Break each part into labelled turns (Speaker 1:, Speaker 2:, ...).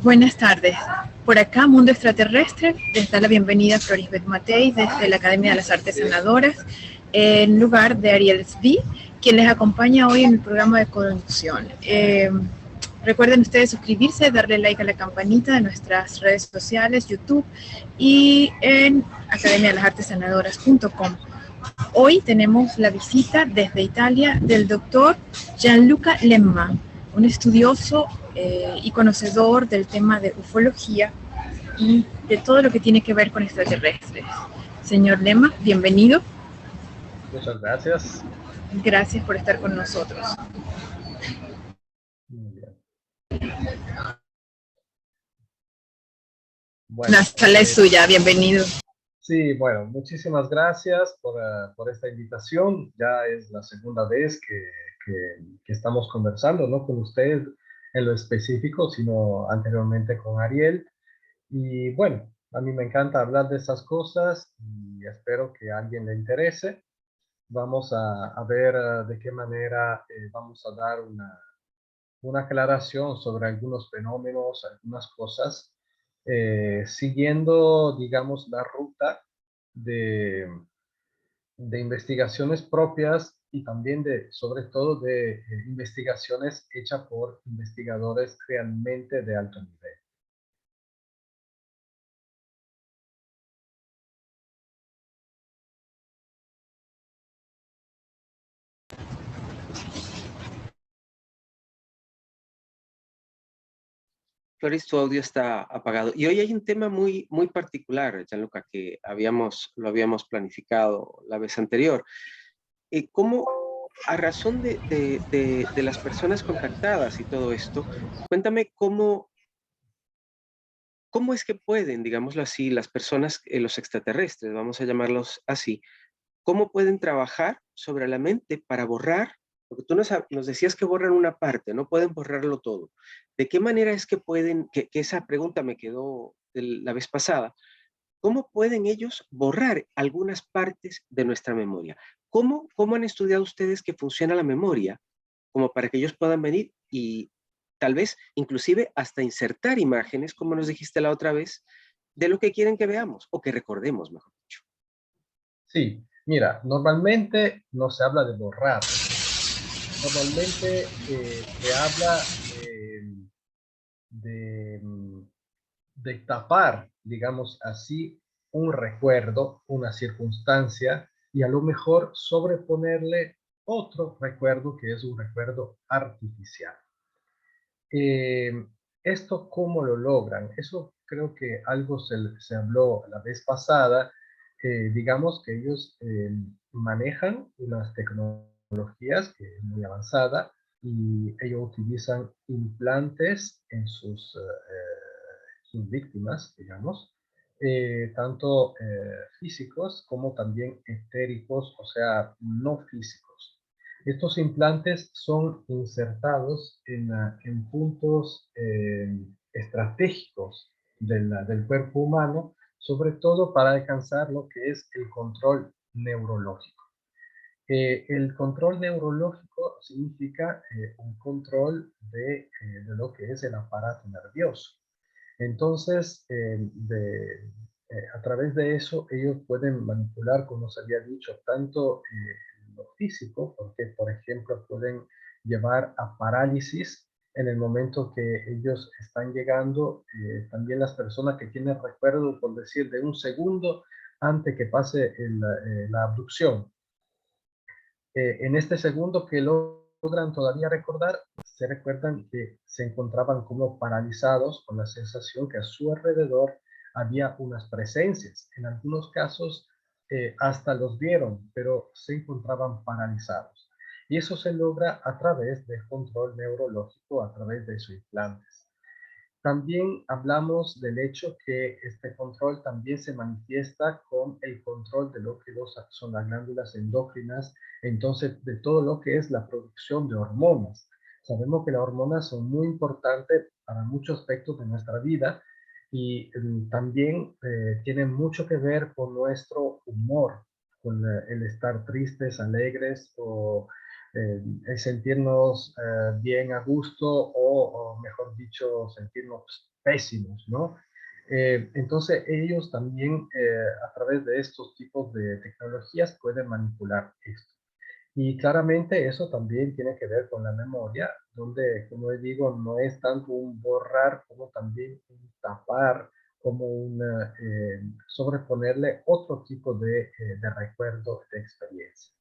Speaker 1: Buenas tardes. Por acá, Mundo Extraterrestre, les da la bienvenida a Florisbeth Matei desde la Academia de las Artes Sanadoras, en lugar de Ariel Svi, quien les acompaña hoy en el programa de conducción. Recuerden ustedes suscribirse, darle like a la campanita de nuestras redes sociales, YouTube y en academiadelasartesanadoras.com. Hoy tenemos la visita desde Italia del doctor Gianluca Lemma, un estudioso y conocedor del tema de ufología y de todo lo que tiene que ver con extraterrestres. Señor Lemma, bienvenido.
Speaker 2: Muchas gracias.
Speaker 1: Gracias por estar con nosotros.
Speaker 2: Muy bien. Bueno,
Speaker 1: la sala es suya, bienvenido.
Speaker 2: Sí, bueno, muchísimas gracias por esta invitación. Ya es la segunda vez que estamos conversando, no con usted en lo específico, sino anteriormente con Ariel. Y bueno, a mí me encanta hablar de esas cosas y espero que a alguien le interese. Vamos a ver de qué manera vamos a dar una aclaración sobre algunos fenómenos, algunas cosas, siguiendo, digamos, la ruta de, de investigaciones propias y también sobre todo de investigaciones hechas por investigadores realmente de alto nivel.
Speaker 3: Floris, tu audio está apagado. Y hoy hay un tema muy particular, Gianluca, que lo habíamos planificado la vez anterior. ¿Cómo, a razón de las personas contactadas y todo esto, cuéntame cómo es que pueden, digámoslo así, las personas, los extraterrestres, vamos a llamarlos así, cómo pueden trabajar sobre la mente para borrar, porque tú nos decías que borran una parte, no pueden borrarlo todo. ¿De qué manera es que pueden, que esa pregunta me quedó la vez pasada, cómo pueden ellos borrar algunas partes de nuestra memoria? ¿Cómo han estudiado ustedes que funciona la memoria como para que ellos puedan venir y tal vez inclusive hasta insertar imágenes, como nos dijiste la otra vez, de lo que quieren que veamos o que recordemos, mejor dicho?
Speaker 2: Sí, mira, normalmente no se habla de borrar. Normalmente se habla de, de tapar, digamos así, un recuerdo, una circunstancia, y a lo mejor sobreponerle otro recuerdo que es un recuerdo artificial. Eh, ¿Esto cómo lo logran? Eso creo que algo se habló la vez pasada. Digamos que ellos manejan unas tecnologías que es muy avanzada y ellos utilizan implantes en sus víctimas, digamos, tanto físicos como también etéricos, o sea, no físicos. Estos implantes son insertados en puntos estratégicos del cuerpo humano, sobre todo para alcanzar lo que es el control neurológico. El control neurológico significa un control de lo que es el aparato nervioso. Entonces, a través de eso, ellos pueden manipular, como se había dicho, tanto lo físico, porque, por ejemplo, pueden llevar a parálisis en el momento que ellos están llegando. También las personas que tienen recuerdo, por decir, de un segundo antes que pase la abducción. En este segundo que logran todavía recordar, se recuerdan que se encontraban como paralizados con la sensación que a su alrededor había unas presencias. En algunos casos hasta los vieron, pero se encontraban paralizados. Y eso se logra a través del control neurológico, a través de sus implantes. También hablamos del hecho que este control también se manifiesta con el control de lo que son las glándulas endócrinas, entonces de todo lo que es la producción de hormonas. Sabemos que las hormonas son muy importantes para muchos aspectos de nuestra vida y también tienen mucho que ver con nuestro humor, con el estar tristes, alegres o el sentirnos bien a gusto o mejor dicho, sentirnos pésimos, ¿no? Entonces ellos también a través de estos tipos de tecnologías pueden manipular esto. Y claramente eso también tiene que ver con la memoria, donde, como les digo, no es tanto un borrar como también un tapar, como sobreponerle otro tipo de recuerdo, de experiencia.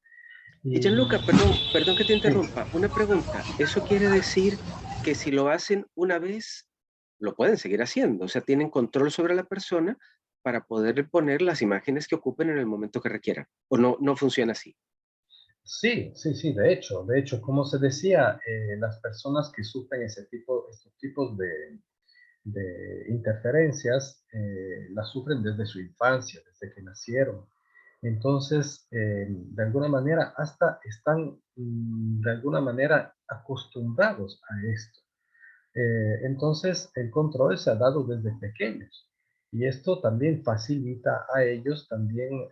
Speaker 3: Y
Speaker 2: Y
Speaker 3: Gianluca, perdón que te
Speaker 2: sí,
Speaker 3: interrumpa. Una pregunta. ¿Eso quiere decir que si lo hacen una vez, lo pueden seguir haciendo? O sea, tienen control sobre la persona para poder poner las imágenes que ocupen en el momento que requieran. ¿O no, no funciona así?
Speaker 2: sí, sí, sí, de hecho, como se decía, las personas que sufren estos tipos de interferencias las sufren desde su infancia, desde que nacieron. Entonces, de alguna manera, hasta están de alguna manera acostumbrados a esto. Entonces, el control se ha dado desde pequeños y esto también facilita a ellos también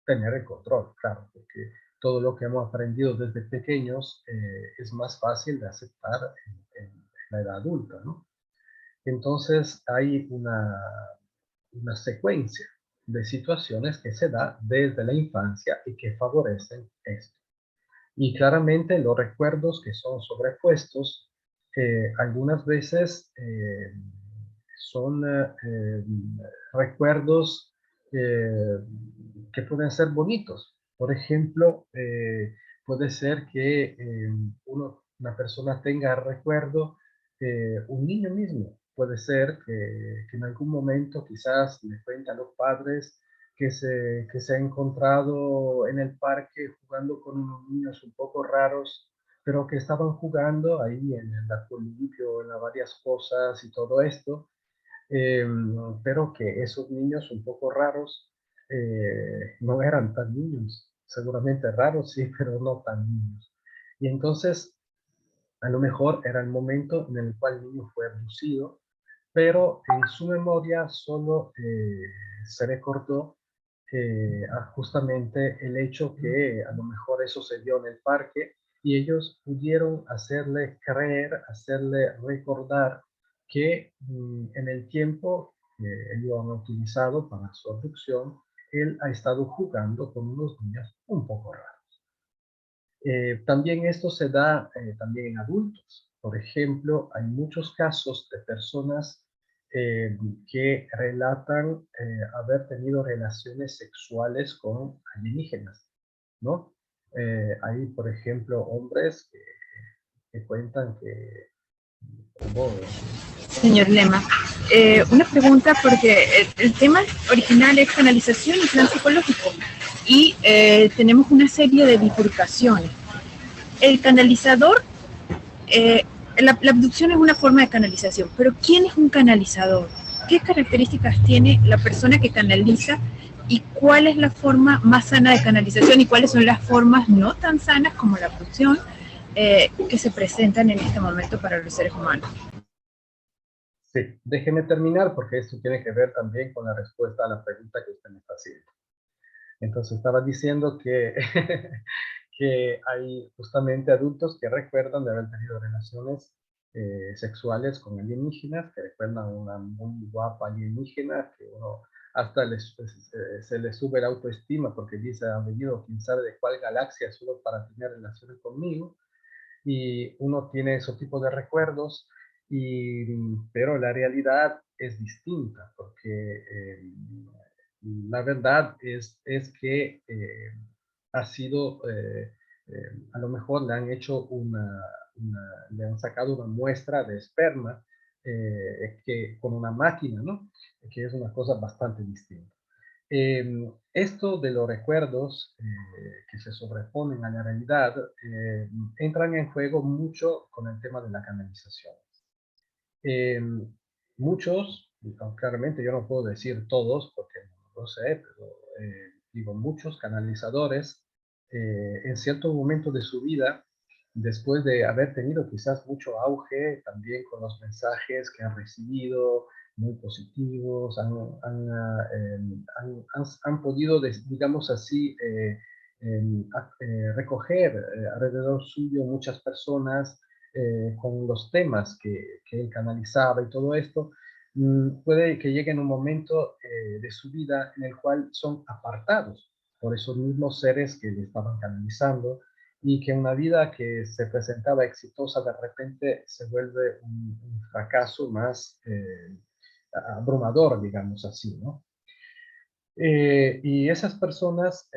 Speaker 2: tener el control, claro, porque todo lo que hemos aprendido desde pequeños es más fácil de aceptar en la edad adulta, ¿no? Entonces hay una secuencia de situaciones que se da desde la infancia y que favorecen esto. Y claramente los recuerdos que son sobrepuestos, algunas veces son recuerdos eh, que pueden ser bonitos. Por ejemplo, puede ser que una persona tenga recuerdo, un niño mismo, puede ser que en algún momento quizás le cuenta a los padres que se ha encontrado en el parque jugando con unos niños un poco raros, pero que estaban jugando ahí en el columpio, en las varias cosas y todo esto, eh, pero que esos niños un poco raros no eran tan niños, seguramente raros sí, pero no tan niños. Y entonces, a lo mejor era el momento en el cual el niño fue abducido, pero en su memoria solo se recordó justamente el hecho que a lo mejor eso se dio en el parque y ellos pudieron hacerle creer, hacerle recordar que en el tiempo que ellos han utilizado para su abducción, él ha estado jugando con unos niños un poco raros. También esto se da también en adultos. Por ejemplo, hay muchos casos de personas que relatan haber tenido relaciones sexuales con alienígenas, ¿no? Hay, por ejemplo, hombres que cuentan que hubo...
Speaker 1: Señor Lema, una pregunta porque el tema original es canalización y plan psicológico y tenemos una serie de bifurcaciones. El canalizador, la abducción es una forma de canalización, pero ¿quién es un canalizador? ¿Qué características tiene la persona que canaliza y cuál es la forma más sana de canalización y cuáles son las formas no tan sanas como la abducción que se presentan en este momento para los seres humanos?
Speaker 2: Sí, déjeme terminar porque esto tiene que ver también con la respuesta a la pregunta que usted me está haciendo. Entonces estaba diciendo que, que hay justamente adultos que recuerdan de haber tenido relaciones sexuales con alienígenas, que recuerdan una muy guapa alienígena, que uno hasta se les sube la autoestima porque dice, han venido quién sabe de cuál galaxia solo para tener relaciones conmigo, y uno tiene ese tipo de recuerdos, pero la realidad es distinta, porque la verdad es que ha sido, a lo mejor le han hecho le han sacado una muestra de esperma con una máquina, ¿no? Que es una cosa bastante distinta. Esto de los recuerdos que se sobreponen a la realidad entran en juego mucho con el tema de la canalización. Eh, muchos, claramente yo no puedo decir todos porque no lo sé, pero digo muchos canalizadores en cierto momento de su vida, después de haber tenido quizás mucho auge también con los mensajes que han recibido, muy positivos, han podido, digamos así, recoger alrededor suyo muchas personas con los temas que él canalizaba y todo esto, puede que llegue en un momento de su vida en el cual son apartados por esos mismos seres que le estaban canalizando, y que una vida que se presentaba exitosa de repente se vuelve un fracaso más abrumador, digamos así, ¿no? Y esas personas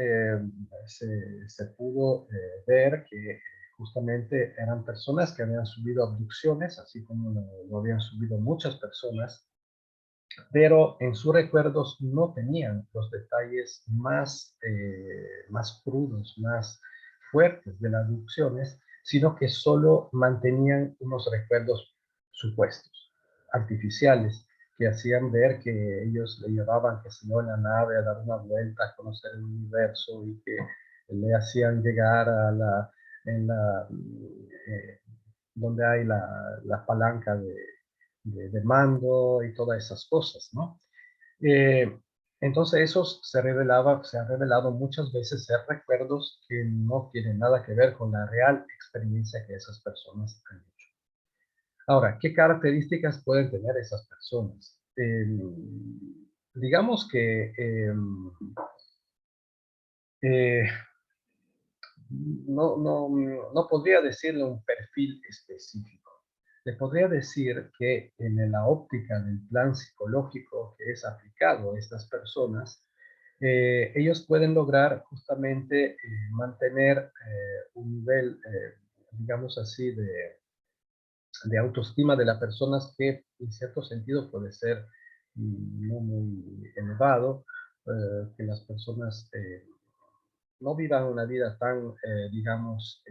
Speaker 2: se pudo ver que justamente eran personas que habían subido abducciones, así como lo habían subido muchas personas, pero en sus recuerdos no tenían los detalles más crudos, más fuertes de las abducciones, sino que solo mantenían unos recuerdos supuestos, artificiales, que hacían ver que ellos le llevaban, que se en la nave a dar una vuelta, a conocer el universo, y que le hacían llegar a donde hay la palanca de mando y todas esas cosas, ¿no? Eh, entonces esos se han revelado muchas veces ser recuerdos que no tienen nada que ver con la real experiencia que esas personas han hecho. Ahora, ¿qué características pueden tener esas personas? Digamos que eh, no podría decirle un perfil específico. Le podría decir que en la óptica del plan psicológico que es aplicado a estas personas, ellos pueden lograr justamente mantener un nivel, digamos así, de autoestima de las personas que en cierto sentido puede ser no muy elevado, que las personas no vivan una vida tan, digamos,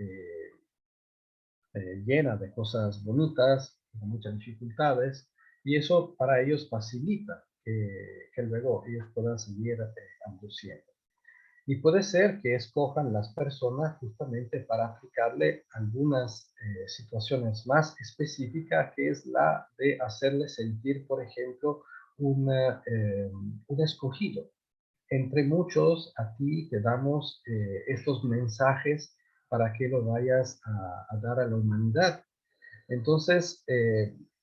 Speaker 2: llena de cosas bonitas, con muchas dificultades, y eso para ellos facilita que luego ellos puedan seguir abduciendo. Y puede ser que escojan las personas justamente para aplicarle algunas situaciones más específicas, que es la de hacerles sentir, por ejemplo, un escogido. Entre muchos, a ti te damos estos mensajes para que lo vayas a dar a la humanidad. Entonces,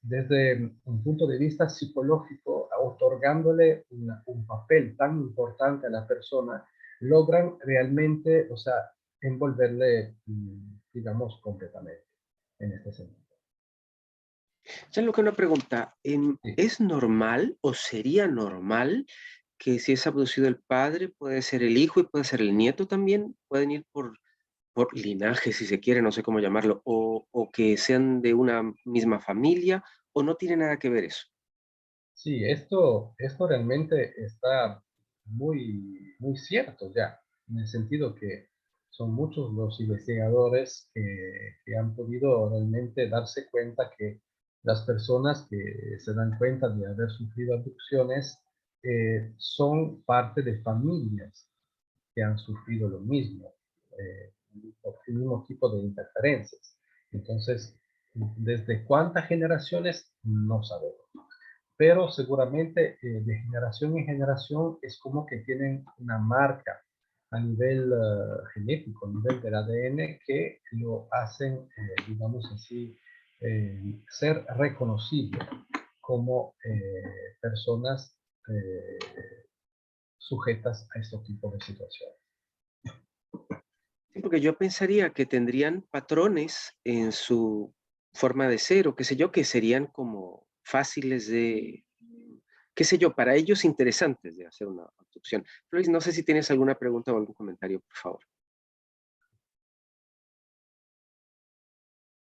Speaker 2: desde un punto de vista psicológico, otorgándole un papel tan importante a la persona, logran realmente, o sea, envolverle, digamos, completamente en este sentido.
Speaker 3: Gianluca, una pregunta.
Speaker 2: Sí.
Speaker 3: ¿Es normal o sería normal que si es abducido el padre, puede ser el hijo y puede ser el nieto también? ¿Pueden ir por linaje, si se quiere, no sé cómo llamarlo, o que sean de una misma familia, o no tiene nada que ver eso?
Speaker 2: Sí, esto realmente está muy cierto ya, en el sentido que son muchos los investigadores que han podido realmente darse cuenta que las personas que se dan cuenta de haber sufrido abducciones son parte de familias que han sufrido lo mismo, eh, por el mismo tipo de interferencias. Entonces, ¿desde cuántas generaciones? No sabemos, pero seguramente de generación en generación es como que tienen una marca a nivel genético, a nivel del ADN, que lo hacen, digamos así, ser reconocibles como personas sujetas a estos tipos de situaciones.
Speaker 3: Sí, porque yo pensaría que tendrían patrones en su forma de ser, o qué sé yo, que serían como fáciles de, qué sé yo, para ellos interesantes de hacer una abducción. Luis, no sé si tienes alguna pregunta o algún comentario, por favor.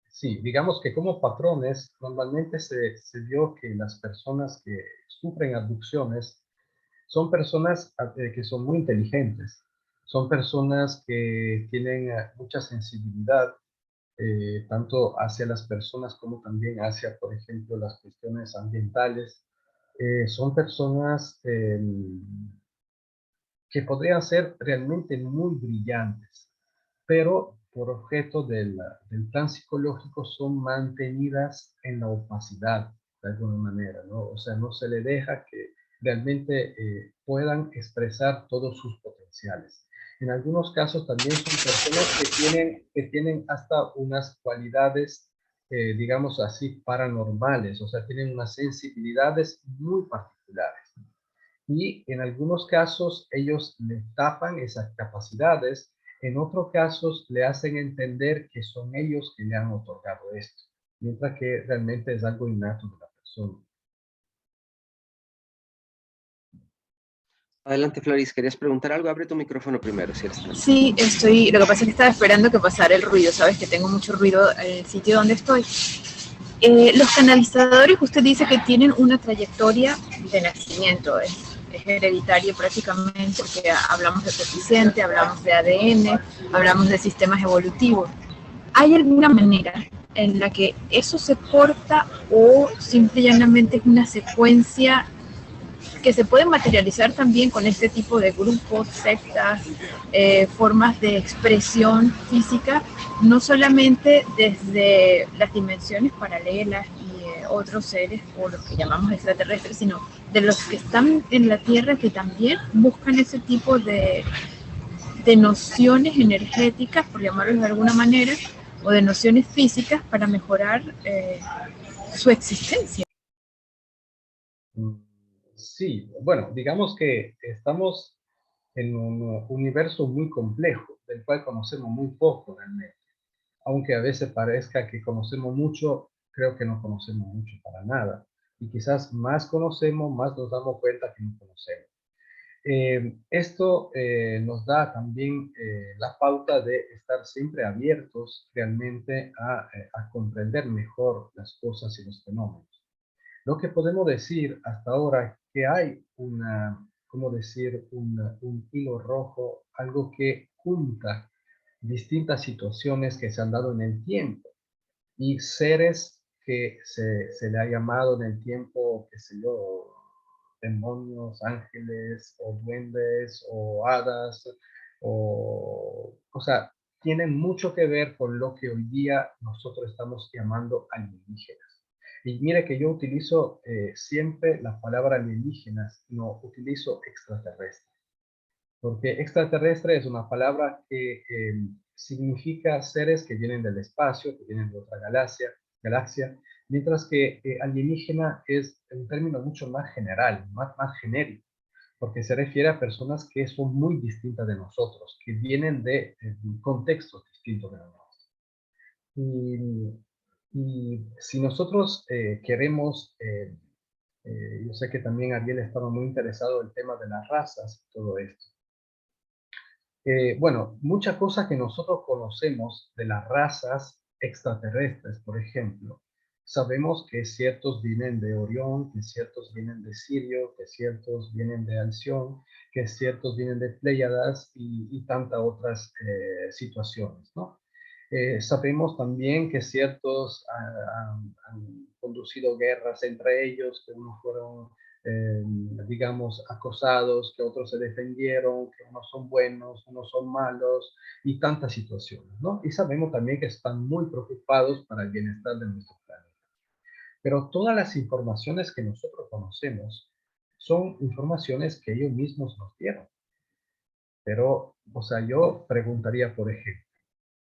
Speaker 2: Sí, digamos que como patrones, normalmente se vio que las personas que sufren abducciones son personas que son muy inteligentes, son personas que tienen mucha sensibilidad, tanto hacia las personas como también hacia, por ejemplo, las cuestiones ambientales. Son personas que podrían ser realmente muy brillantes, pero por objeto del plan psicológico son mantenidas en la opacidad, de alguna manera, ¿no? O sea, no se le deja que realmente puedan expresar todos sus potenciales. En algunos casos también son personas que tienen hasta unas cualidades, digamos así, paranormales, o sea, tienen unas sensibilidades muy particulares. Y en algunos casos ellos le tapan esas capacidades, en otros casos le hacen entender que son ellos que le han otorgado esto, mientras que realmente es algo innato de la persona.
Speaker 3: Adelante, Floris, ¿querías preguntar algo? Abre tu micrófono primero, si eres tan amable.
Speaker 1: Sí, lo que pasa es que estaba esperando que pasara el ruido, sabes que tengo mucho ruido en el sitio donde estoy. Los canalizadores, usted dice que tienen una trayectoria de nacimiento, es hereditario prácticamente, porque hablamos de coeficiente, hablamos de ADN, hablamos de sistemas evolutivos. ¿Hay alguna manera en la que eso se corta o simple y llanamente es una secuencia que se puede materializar también con este tipo de grupos, sectas, formas de expresión física, no solamente desde las dimensiones paralelas y otros seres o los que llamamos extraterrestres, sino de los que están en la Tierra que también buscan ese tipo de nociones energéticas, por llamarlos de alguna manera, o de nociones físicas para mejorar su existencia?
Speaker 2: Mm, sí, bueno, digamos que estamos en un universo muy complejo, del cual conocemos muy poco realmente. Aunque a veces parezca que conocemos mucho, creo que no conocemos mucho para nada. Y quizás más conocemos, más nos damos cuenta que no conocemos. Esto nos da también la pauta de estar siempre abiertos realmente a comprender mejor las cosas y los fenómenos. Lo que podemos decir hasta ahora es que hay ¿cómo decir? Un hilo rojo, algo que junta distintas situaciones que se han dado en el tiempo y seres que se le ha llamado en el tiempo, qué sé yo, demonios, ángeles, o duendes, o hadas, o sea, tienen mucho que ver con lo que hoy día nosotros estamos llamando alienígenas. Y mire que yo utilizo siempre la palabra alienígenas, no utilizo extraterrestre, porque extraterrestre es una palabra que significa seres que vienen del espacio, que vienen de otra galaxia, mientras que alienígena es un término mucho más general, más genérico, porque se refiere a personas que son muy distintas de nosotros, que vienen de contextos distintos de nosotros. Y si nosotros queremos, yo sé que también Ariel estaba muy interesado en el tema de las razas y todo esto. Bueno, muchas cosas que nosotros conocemos de las razas extraterrestres, por ejemplo, sabemos que ciertos vienen de Orión, que ciertos vienen de Sirio, que ciertos vienen de Alción, que ciertos vienen de Pléyadas y tantas otras situaciones, ¿no? Sabemos también que ciertos han conducido guerras entre ellos, que unos fueron digamos, acosados, que otros se defendieron, que unos son buenos, unos son malos, y tantas situaciones, ¿no? Y sabemos también que están muy preocupados para el bienestar de nuestro planeta. Pero todas las informaciones que nosotros conocemos son informaciones que ellos mismos nos dieron. Pero, o sea, yo preguntaría, por ejemplo,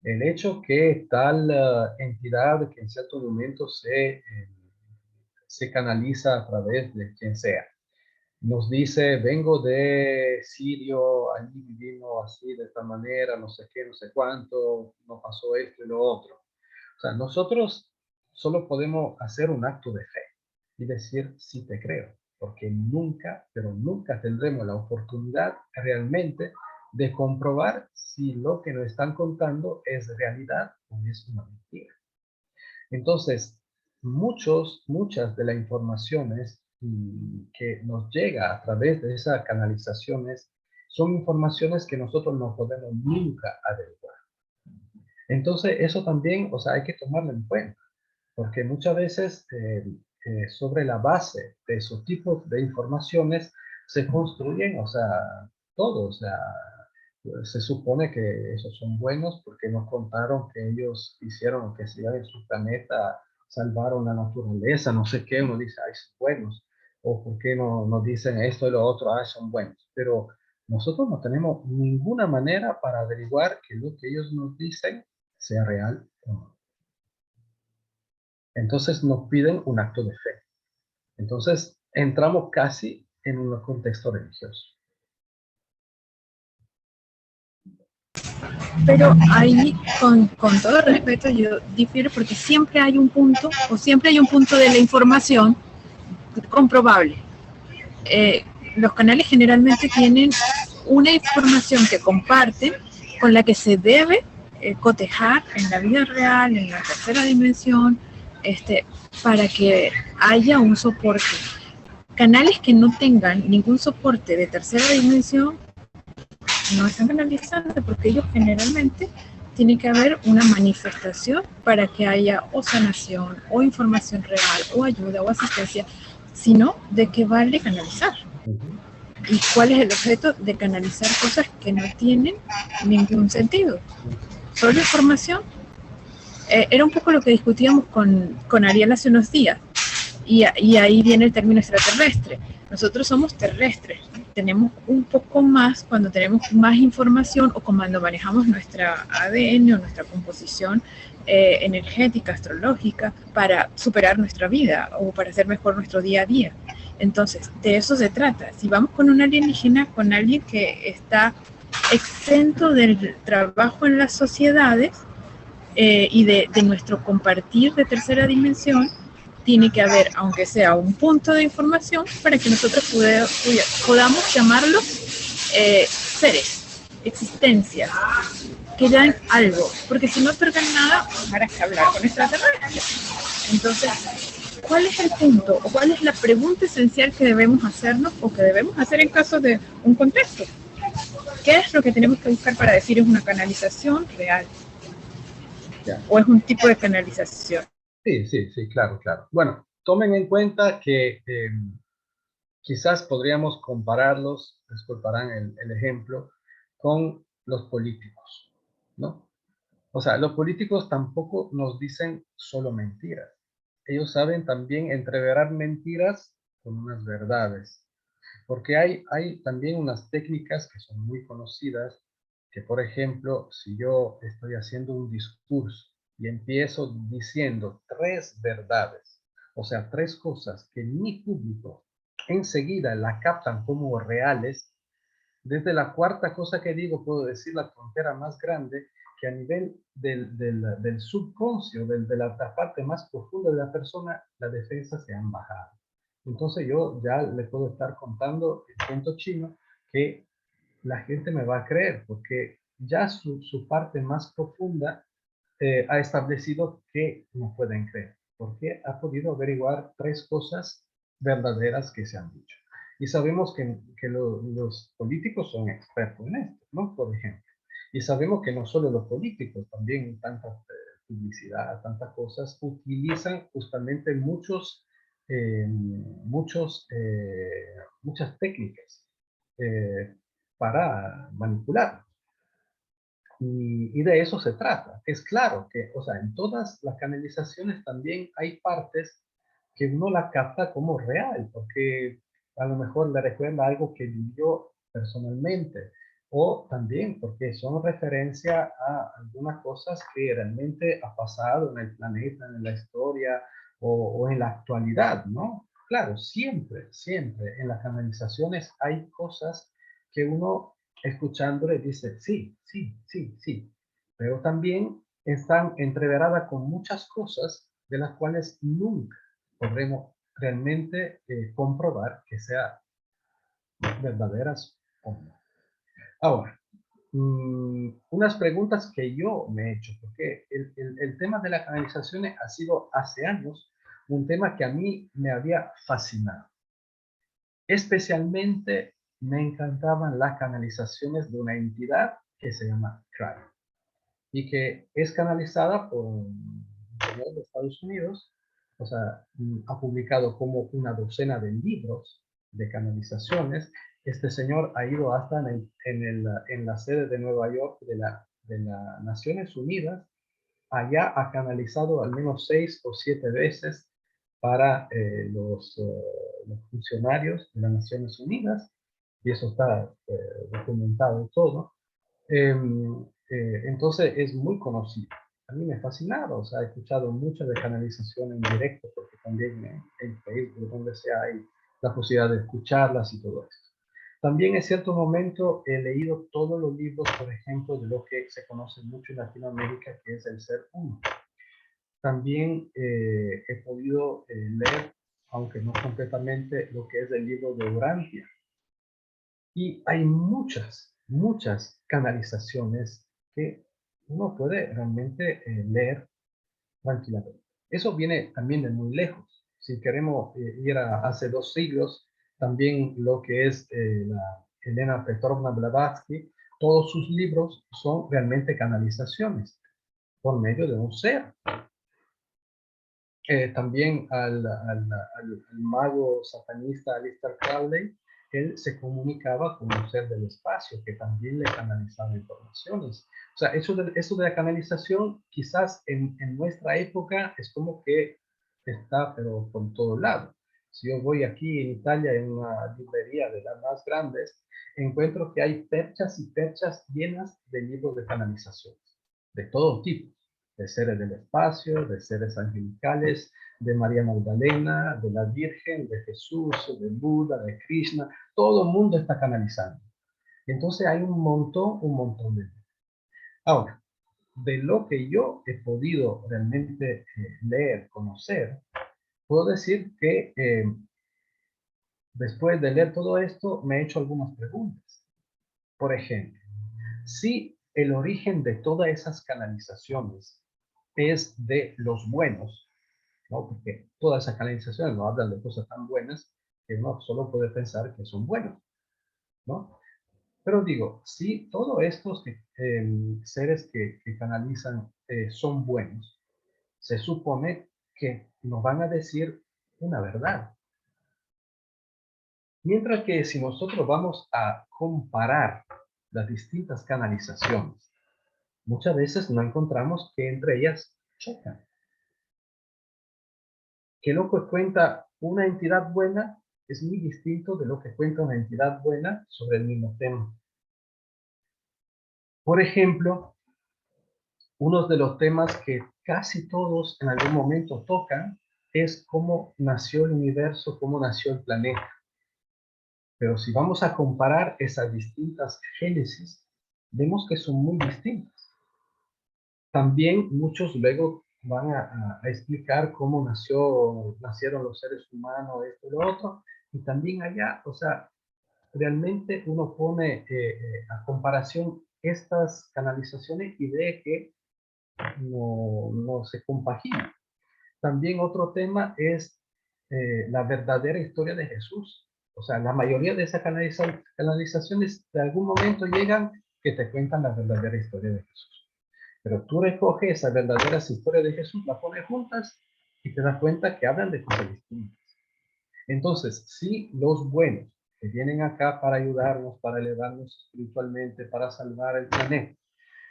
Speaker 2: el hecho que tal entidad que en cierto momento se canaliza a través de quien sea, nos dice, vengo de Sirio, allí vivimos así, de esta manera, no sé qué, no sé cuánto, nos pasó esto y lo otro. O sea, nosotros solo podemos hacer un acto de fe y decir, sí te creo, porque nunca, pero nunca tendremos la oportunidad realmente de comprobar si lo que nos están contando es realidad o es una mentira. Entonces, muchas de las informaciones que nos llega a través de esas canalizaciones son informaciones que nosotros no podemos nunca averiguar. Entonces, eso también, o sea, hay que tomarlo en cuenta, porque muchas veces sobre la base de esos tipos de informaciones se construyen, o sea, todo, o sea, se supone que esos son buenos porque nos contaron que ellos hicieron que sea en su planeta, salvaron la naturaleza, no sé qué, uno dice, ay, son buenos, o por qué no nos dicen esto y lo otro, ay, son buenos, pero nosotros no tenemos ninguna manera para averiguar que lo que ellos nos dicen sea real o no. Entonces nos piden un acto de fe. Entonces entramos casi en un contexto religioso.
Speaker 1: Pero ahí, con todo respeto, yo difiero porque siempre hay un punto, o siempre hay un punto de la información comprobable. Los canales generalmente tienen una información que comparten con la que se debe cotejar en la vida real, en la tercera dimensión, para que haya un soporte. Canales que no tengan ningún soporte de tercera dimensión no están canalizando, porque ellos generalmente tiene que haber una manifestación para que haya o sanación, o información real, o ayuda, o asistencia, sino de qué vale canalizar. ¿Y cuál es el objeto de canalizar cosas que no tienen ningún sentido? Solo información. Era un poco lo que discutíamos con Ariel hace unos días, y ahí viene el término extraterrestre. Nosotros somos terrestres, tenemos un poco más cuando tenemos más información o cuando manejamos nuestra ADN o nuestra composición energética, astrológica, para superar nuestra vida o para hacer mejor nuestro día a día. Entonces, de eso se trata. Si vamos con un alienígena, con alguien que está exento del trabajo en las sociedades y de nuestro compartir de tercera dimensión, tiene que haber, aunque sea un punto de información, para que nosotros podamos llamarlos seres, existencias, que dan algo, porque si no otorgan nada, ¿para qué hablar con extraterrestres? Entonces, ¿cuál es el punto o cuál es la pregunta esencial que debemos hacernos o que debemos hacer en caso de un contexto? ¿Qué es lo que tenemos que buscar para decir es una canalización real? ¿O es un tipo de canalización?
Speaker 2: Sí, claro. Bueno, tomen en cuenta que quizás podríamos compararlos, disculparán el ejemplo, con los políticos, ¿no? O sea, los políticos tampoco nos dicen solo mentiras. Ellos saben también entreverar mentiras con unas verdades. Porque hay también unas técnicas que son muy conocidas, que por ejemplo, si yo estoy haciendo un discurso y empiezo diciendo 3 verdades, o sea, 3 cosas que mi público enseguida la captan como reales, desde la cuarta cosa que digo puedo decir la frontera más grande que a nivel del subconscio, de la parte más profunda de la persona, la defensa se han bajado. Entonces yo ya le puedo estar contando el cuento chino que la gente me va a creer, porque ya su parte más profunda ha establecido que no pueden creer, porque ha podido averiguar 3 cosas verdaderas que se han dicho. Y sabemos que los políticos son expertos en esto, ¿no? Por ejemplo. Y sabemos que no solo los políticos, también tanta publicidad, tantas cosas, utilizan justamente muchas técnicas para manipular. Y de eso se trata. Es claro que, o sea, en todas las canalizaciones también hay partes que uno la capta como real, porque a lo mejor le recuerda algo que vivió personalmente, o también porque son referencia a algunas cosas que realmente ha pasado en el planeta, en la historia o en la actualidad, ¿no? Claro, siempre en las canalizaciones hay cosas que uno escuchándole dice, sí, pero también están entreveradas con muchas cosas de las cuales nunca podremos realmente comprobar que sean verdaderas o no. Ahora, unas preguntas que yo me he hecho, porque el tema de las canalizaciones ha sido hace años un tema que a mí me había fascinado. Especialmente me encantaban las canalizaciones de una entidad que se llama Cryo y que es canalizada por un señor de Estados Unidos, o sea, ha publicado como una docena de libros de canalizaciones. Este señor ha ido hasta en la sede de Nueva York de las Naciones Unidas. Allá ha canalizado al menos 6 o 7 veces para los funcionarios de las Naciones Unidas y eso está documentado todo. Entonces es muy conocido. A mí me ha fascinado, o sea, he escuchado mucho de canalización en directo, porque también en Facebook, donde sea, hay la posibilidad de escucharlas y todo esto. También en cierto momento he leído todos los libros, por ejemplo, de lo que se conoce mucho en Latinoamérica, que es el Ser Uno. También he podido leer, aunque no completamente, lo que es el libro de Urantia. Y hay muchas canalizaciones que uno puede realmente leer tranquilamente. Eso viene también de muy lejos. Si queremos ir a hace 2 siglos, también lo que es la Elena Petrovna Blavatsky, todos sus libros son realmente canalizaciones por medio de un ser. También al mago satanista Aleister Crowley, él se comunicaba con un ser del espacio que también le canalizaba informaciones. O sea, eso de la canalización, quizás en nuestra época es como que está, pero por todo lado. Si yo voy aquí en Italia, en una librería de las más grandes, encuentro que hay perchas y perchas llenas de libros de canalizaciones, de todo tipo, de seres del espacio, de seres angelicales, de María Magdalena, de la Virgen, de Jesús, de Buda, de Krishna. Todo el mundo está canalizando. Entonces hay un montón de... Ahora, de lo que yo he podido realmente leer, conocer, puedo decir que después de leer todo esto, me he hecho algunas preguntas. Por ejemplo, si el origen de todas esas canalizaciones es de los buenos, ¿no? Porque todas esas canalizaciones no hablan de cosas tan buenas que uno solo puede pensar que son buenos, ¿no? Pero digo, si todos estos seres que canalizan son buenos, se supone que nos van a decir una verdad. Mientras que si nosotros vamos a comparar las distintas canalizaciones, muchas veces no encontramos que entre ellas chocan. Que lo que cuenta una entidad buena es muy distinto de lo que cuenta una entidad buena sobre el mismo tema. Por ejemplo, uno de los temas que casi todos en algún momento tocan es cómo nació el universo, cómo nació el planeta. Pero si vamos a comparar esas distintas génesis, vemos que son muy distintas. También muchos luego van a explicar cómo nacieron los seres humanos, esto y lo otro, y también allá, o sea, realmente uno pone a comparación estas canalizaciones y ve que no se compagina. También otro tema es la verdadera historia de Jesús. O sea, la mayoría de esas canalizaciones de algún momento llegan que te cuentan la verdadera historia de Jesús. Pero tú recoges esa verdadera historia de Jesús, la pones juntas y te das cuenta que hablan de cosas distintas. Entonces, si los buenos que vienen acá para ayudarnos, para elevarnos espiritualmente, para salvar el planeta,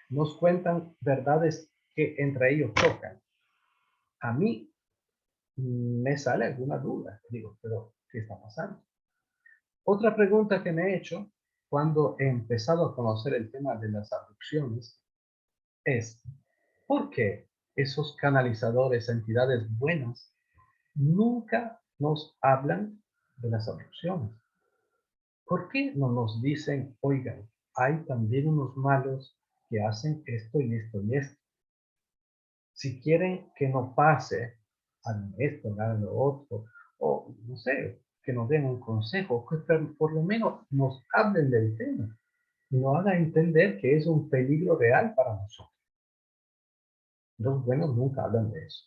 Speaker 2: nos cuentan verdades que entre ellos chocan, a mí me sale alguna duda. Digo, pero ¿qué está pasando? Otra pregunta que me he hecho cuando he empezado a conocer el tema de las abducciones es, ¿por qué esos canalizadores, entidades buenas, nunca nos hablan de las abducciones? ¿Por qué no nos dicen, oigan, hay también unos malos que hacen esto y esto y esto? Si quieren que no pase, hagan esto, hagan lo otro, o no sé, que nos den un consejo, que por lo menos nos hablen del tema y nos hagan entender que es un peligro real para nosotros. Los buenos nunca hablan de eso.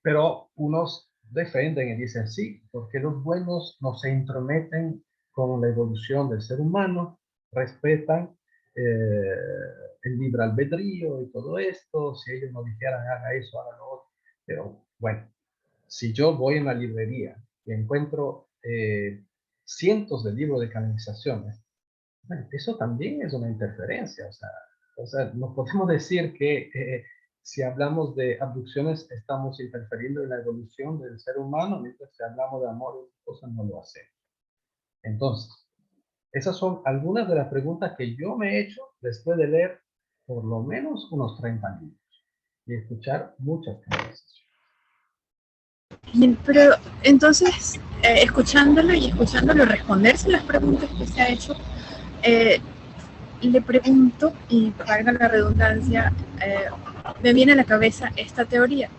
Speaker 2: Pero unos defienden y dicen sí, porque los buenos no se intrometen con la evolución del ser humano, respetan el libre albedrío y todo esto. Si ellos nos dijeran haga eso, haga lo otro. Pero bueno, si yo voy a una librería y encuentro cientos de libros de canonizaciones, bueno, eso también es una interferencia. O sea, no podemos decir que si hablamos de abducciones estamos interfiriendo en la evolución del ser humano, mientras que hablamos de amor y cosas no lo hacemos. Entonces, esas son algunas de las preguntas que yo me he hecho después de leer por lo menos unos 30 libros y escuchar muchas conversaciones.
Speaker 1: Bien, pero entonces, escuchándolo responderse las preguntas que se ha hecho, le pregunto, y valga la redundancia, me viene a la cabeza esta teoría.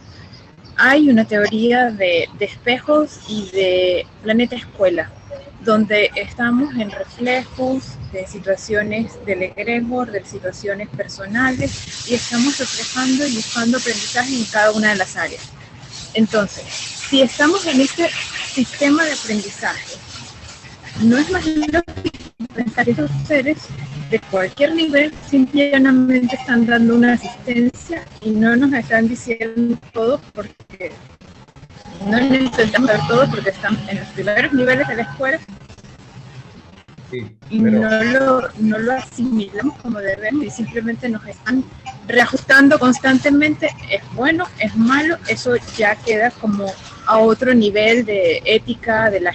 Speaker 1: Hay una teoría de espejos y de planeta escuela, donde estamos en reflejos de situaciones del egregor, de situaciones personales, y estamos reflejando y buscando aprendizaje en cada una de las áreas. Entonces, si estamos en este sistema de aprendizaje, no es más lógico pensar que esos seres de cualquier nivel simplemente están dando una asistencia y no nos están diciendo todo porque no necesitamos saber todo porque están en los primeros niveles de la escuela
Speaker 2: Sí,
Speaker 1: y no lo asimilamos como debemos y simplemente nos están reajustando constantemente. Es bueno, es malo, eso ya queda como a otro nivel de ética del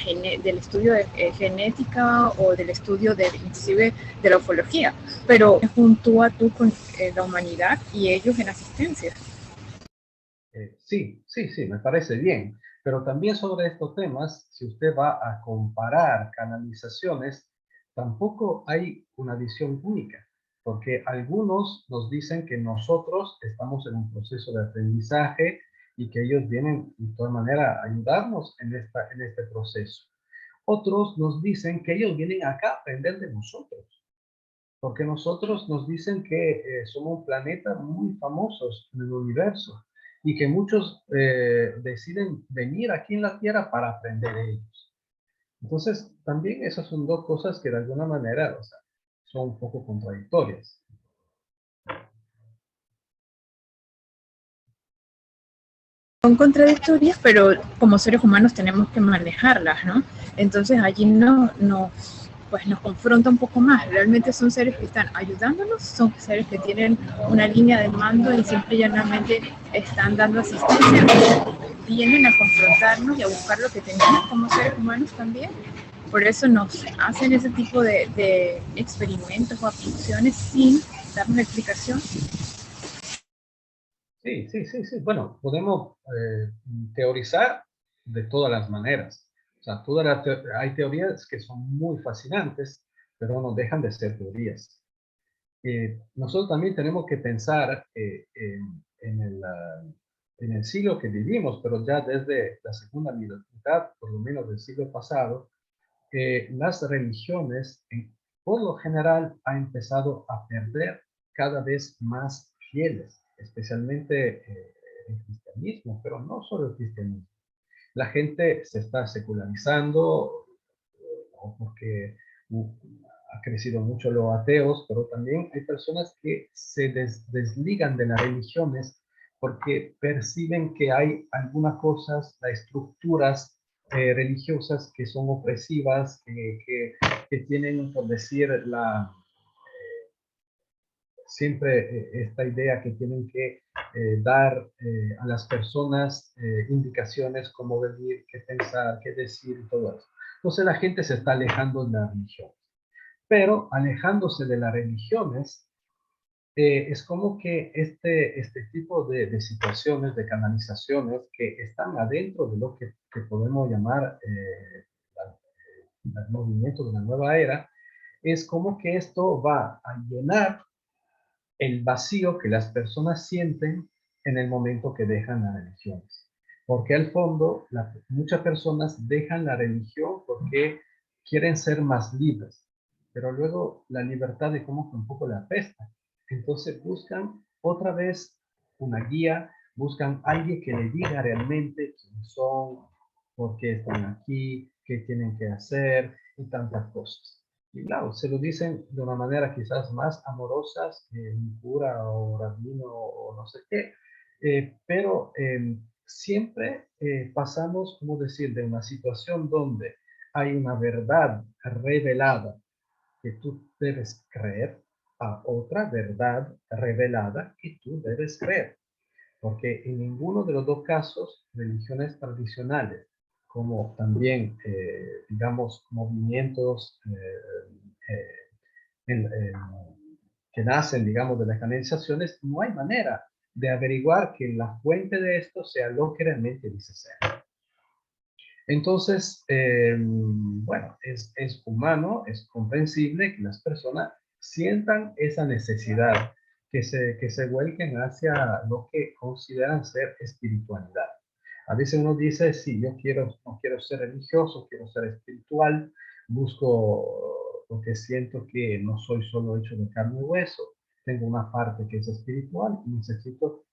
Speaker 1: estudio de genética o del estudio inclusive de la ufología, pero junto a tú con la humanidad y ellos en asistencia.
Speaker 2: Sí, me parece bien. Pero también sobre estos temas, si usted va a comparar canalizaciones, tampoco hay una visión única, porque algunos nos dicen que nosotros estamos en un proceso de aprendizaje y que ellos vienen de todas maneras a ayudarnos en este proceso. Otros nos dicen que ellos vienen acá a aprender de nosotros, porque nosotros nos dicen que somos un planeta muy famosos en el universo y que muchos deciden venir aquí en la Tierra para aprender de ellos. Entonces, también esas son dos cosas que de alguna manera, o sea, son un poco contradictorias.
Speaker 1: Son contradictorias, pero como seres humanos tenemos que manejarlas, ¿no? Entonces allí pues nos confronta un poco más. Realmente son seres que están ayudándonos, son seres que tienen una línea de mando y simple y llanamente están dando asistencia. Vienen a confrontarnos y a buscar lo que tenemos como seres humanos también. Por eso nos hacen ese tipo de experimentos o abducciones sin darnos explicación.
Speaker 2: Sí. Bueno, podemos teorizar de todas las maneras. O sea, hay teorías que son muy fascinantes, pero no dejan de ser teorías. Nosotros también tenemos que pensar en el siglo que vivimos, pero ya desde la segunda mitad, por lo menos del siglo pasado, las religiones, por lo general, han empezado a perder cada vez más fieles, especialmente el cristianismo, pero no solo el cristianismo. La gente se está secularizando, o porque ha crecido mucho los ateos, pero también hay personas que se desligan de las religiones porque perciben que hay algunas cosas, las estructuras religiosas que son opresivas, que tienen, por decir, siempre esta idea que tienen que dar a las personas indicaciones cómo vivir, qué pensar, qué decir y todo eso. Entonces la gente se está alejando de la religión. Pero alejándose de las religiones, es como que este tipo de situaciones, de canalizaciones que están adentro de lo que podemos llamar el movimiento de la nueva era, es como que esto va a llenar el vacío que las personas sienten en el momento que dejan las religiones. Porque al fondo, muchas personas dejan la religión porque quieren ser más libres, pero luego la libertad de como que un poco la apesta. Entonces buscan otra vez una guía, buscan alguien que le diga realmente quiénes son, por qué están aquí, qué tienen que hacer y tantas cosas. Y claro, se lo dicen de una manera quizás más amorosa que un cura o rabino o no sé qué, pero siempre pasamos, como decir, de una situación donde hay una verdad revelada que tú debes creer a otra verdad revelada que tú debes creer. Porque en ninguno de los dos casos, religiones tradicionales como también, digamos, movimientos que nacen, digamos, de las canalizaciones, no hay manera de averiguar que la fuente de esto sea lo que realmente dice ser. Entonces, bueno, es humano, es comprensible que las personas sientan esa necesidad, que se vuelquen hacia lo que consideran ser espiritualidad. A veces uno dice, sí, yo no quiero ser religioso, quiero ser espiritual, busco porque siento que no soy solo hecho de carne y hueso, tengo una parte que es espiritual y necesito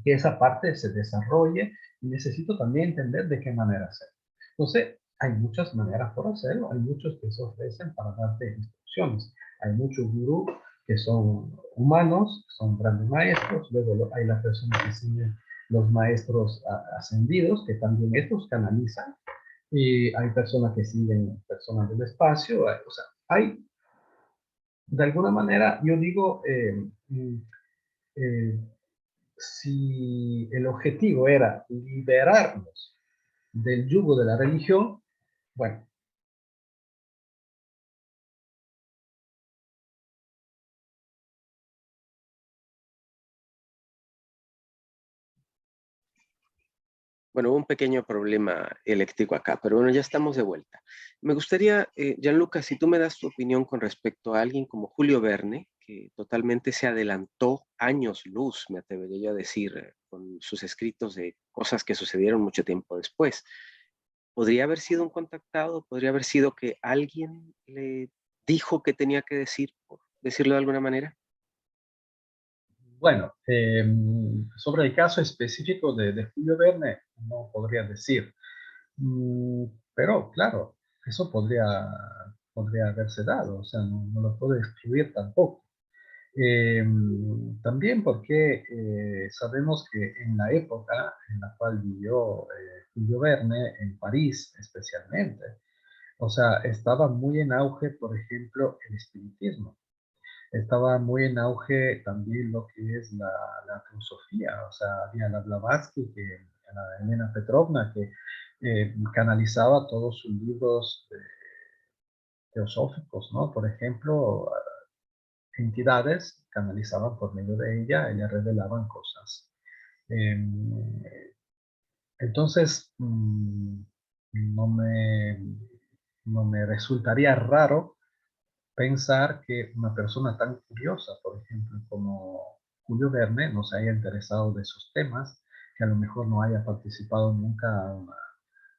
Speaker 2: que esa parte se desarrolle y necesito también entender de qué manera hacerlo. Entonces, hay muchas maneras por hacerlo, hay muchos que se ofrecen para darte instrucciones. Hay muchos gurús que son humanos, son grandes maestros, luego hay las personas que siguen los maestros ascendidos, que también estos canalizan, y hay personas que siguen personas del espacio, o sea, hay, de alguna manera, yo digo, eh, si el objetivo era liberarnos del yugo de la religión, bueno.
Speaker 3: Bueno, hubo un pequeño problema eléctrico acá, pero bueno, ya estamos de vuelta. Me gustaría, Gianluca, si tú me das tu opinión con respecto a alguien como Julio Verne, que totalmente se adelantó años luz, me atrevería yo a decir, con sus escritos de cosas que sucedieron mucho tiempo después. ¿Podría haber sido un contactado? ¿Podría haber sido que alguien le dijo que tenía que decir, por decirlo de alguna manera?
Speaker 2: Bueno, sobre el caso específico de Julio Verne, no podría decir. Pero claro, eso podría haberse dado, o sea, no lo puedo excluir tampoco. También porque sabemos que en la época en la cual vivió Julio Verne, en París especialmente, o sea, estaba muy en auge, por ejemplo, el espiritismo. Estaba muy en auge también lo que es la filosofía. O sea, había la Blavatsky, la Elena Petrovna, que canalizaba todos sus libros teosóficos, ¿no? Por ejemplo, entidades canalizaban por medio de ella revelaban cosas. Em, entonces, no me resultaría raro pensar que una persona tan curiosa, por ejemplo, como Julio Verne, no se haya interesado de esos temas, que a lo mejor no haya participado nunca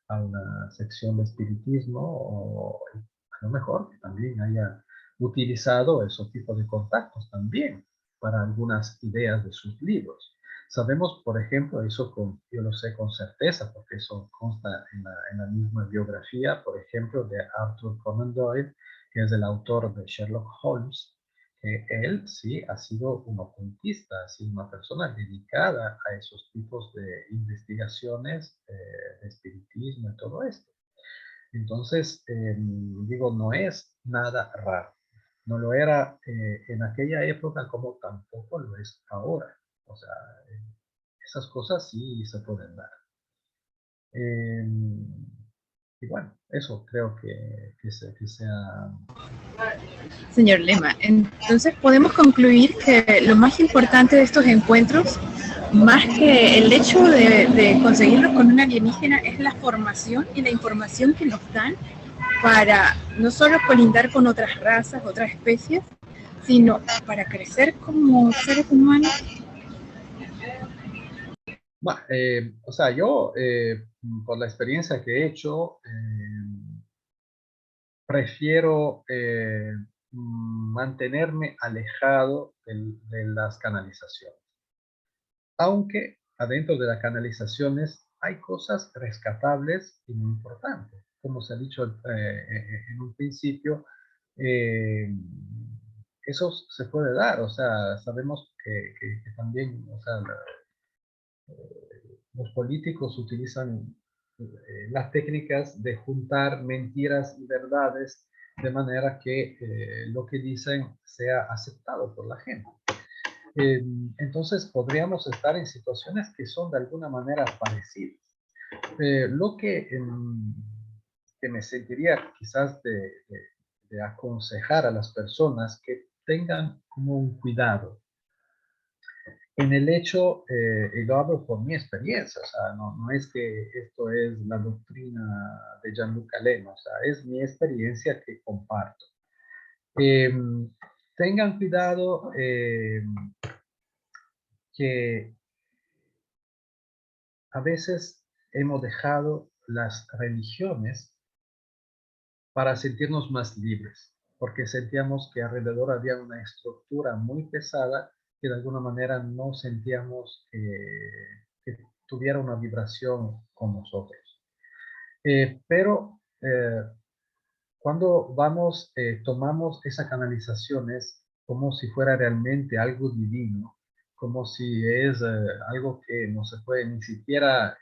Speaker 2: a una sección de espiritismo, o a lo mejor que también haya utilizado esos tipos de contactos también para algunas ideas de sus libros. Sabemos, por ejemplo, yo lo sé con certeza, porque eso consta en la misma biografía, por ejemplo, de Arthur Conan Doyle, que es el autor de Sherlock Holmes, que él sí ha sido un ocultista, ha sido una persona dedicada a esos tipos de investigaciones de espiritismo y todo esto. Entonces, digo, no es nada raro. No lo era en aquella época como tampoco lo es ahora. O sea, esas cosas sí se pueden dar. Eh, y bueno, eso creo que sea.
Speaker 1: Señor Lema, entonces podemos concluir que lo más importante de estos encuentros, más que el hecho de conseguirlos con un alienígena, es la formación y la información que nos dan para no solo colindar con otras razas, otras especies, sino para crecer como seres humanos.
Speaker 2: Bueno, o sea, yo, por la experiencia que he hecho, prefiero mantenerme alejado de las canalizaciones. Aunque adentro de las canalizaciones hay cosas rescatables y muy importantes. Como se ha dicho en un principio, eh, eso se puede dar. O sea, sabemos que también, o sea, los políticos utilizan las técnicas de juntar mentiras y verdades de manera que lo que dicen sea aceptado por la gente. Entonces podríamos estar en situaciones que son de alguna manera parecidas. Lo que me sentiría quizás de aconsejar a las personas que tengan como un cuidado en el hecho, y lo hablo por mi experiencia, o sea, no es que esto es la doctrina de Gianluca Lema, o sea, es mi experiencia que comparto. Tengan cuidado que a veces hemos dejado las religiones para sentirnos más libres, porque sentíamos que alrededor había una estructura muy pesada que de alguna manera no sentíamos que tuviera una vibración con nosotros. Pero cuando tomamos esas canalizaciones como si fuera realmente algo divino, como si es algo que no se puede ni siquiera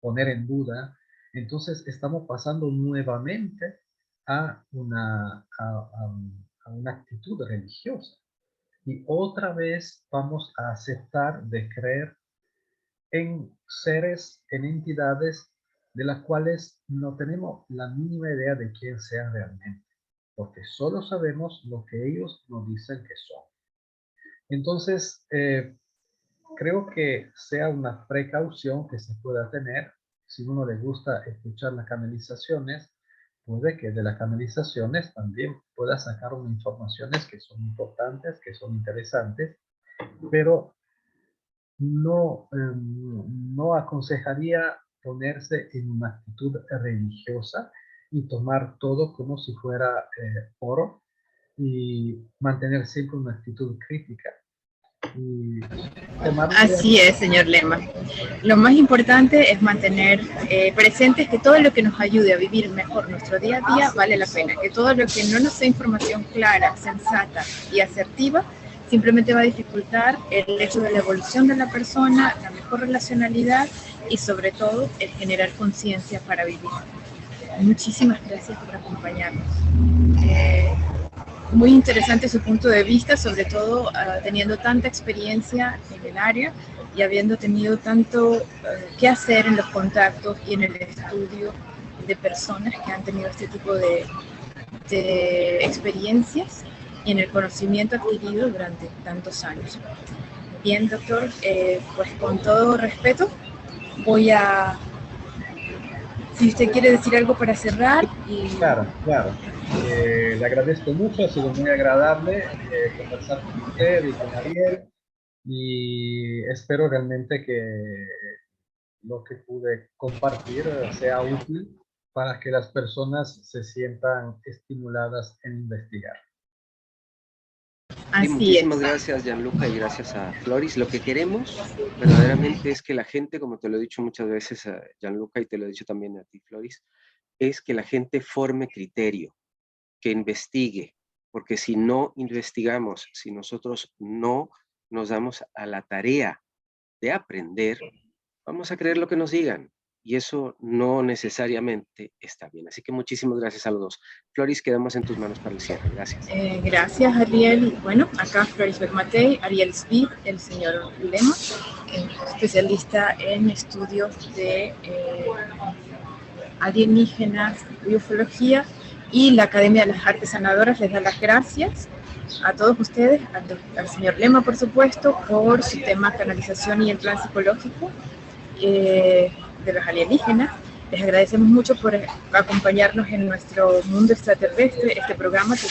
Speaker 2: poner en duda, entonces estamos pasando nuevamente a una actitud religiosa. Y otra vez vamos a aceptar de creer en seres, en entidades de las cuales no tenemos la mínima idea de quién sean realmente, porque solo sabemos lo que ellos nos dicen que son. Entonces, creo que sea una precaución que se pueda tener. Si uno le gusta escuchar las canalizaciones, puede que de las canalizaciones también pueda sacar unas informaciones que son importantes, que son interesantes, pero no aconsejaría ponerse en una actitud religiosa y tomar todo como si fuera oro y mantener siempre una actitud crítica.
Speaker 1: Así es, señor Lema. Lo más importante es mantener presentes que todo lo que nos ayude a vivir mejor nuestro día a día vale la pena, que todo lo que no nos dé información clara, sensata y asertiva simplemente va a dificultar el hecho de la evolución de la persona, la mejor relacionalidad y sobre todo el generar conciencia para vivir. Muchísimas gracias por acompañarnos. Muy interesante su punto de vista, sobre todo teniendo tanta experiencia en el área y habiendo tenido tanto que hacer en los contactos y en el estudio de personas que han tenido este tipo de experiencias y en el conocimiento adquirido durante tantos años. Bien, doctor, pues con todo respeto voy a... Si usted quiere decir algo para cerrar.
Speaker 2: Claro. Le agradezco mucho, ha sido muy agradable conversar con usted y con Ariel, y espero realmente que lo que pude compartir sea útil para que las personas se sientan estimuladas en investigar.
Speaker 3: Sí, muchísimas gracias, Gianluca, y gracias a Floris. Lo que queremos verdaderamente es que la gente, como te lo he dicho muchas veces a Gianluca y te lo he dicho también a ti, Floris, es que la gente forme criterio, que investigue, porque si no investigamos, si nosotros no nos damos a la tarea de aprender, vamos a creer lo que nos digan, y eso no necesariamente está bien. Así que muchísimas gracias a los dos. Floris, quedamos en tus manos para el cierre. Gracias.
Speaker 1: Gracias, Ariel. Bueno, acá Floris Betmatei, Ariel Svi, el señor Lema, especialista en estudios de alienígenas, ufología, y la Academia de las Artes Sanadoras les da las gracias a todos ustedes, al señor Lema, por supuesto, por su tema canalización y el plan psicológico de los alienígenas. Les agradecemos mucho por acompañarnos en nuestro mundo extraterrestre, este programa que,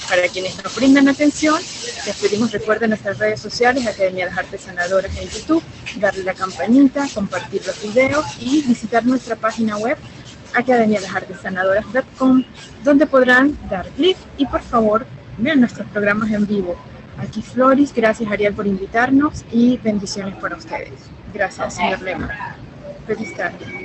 Speaker 1: para quienes nos brindan atención, les pedimos recuerden nuestras redes sociales, Academia de las Artes Sanadoras en YouTube, darle la campanita, compartir los videos y visitar nuestra página web academiadelasartessanadoras.com, donde podrán dar clic y por favor vean nuestros programas en vivo. Aquí Floris, gracias Ariel por invitarnos y bendiciones para ustedes. Gracias, señor Lema. Feliz tarde.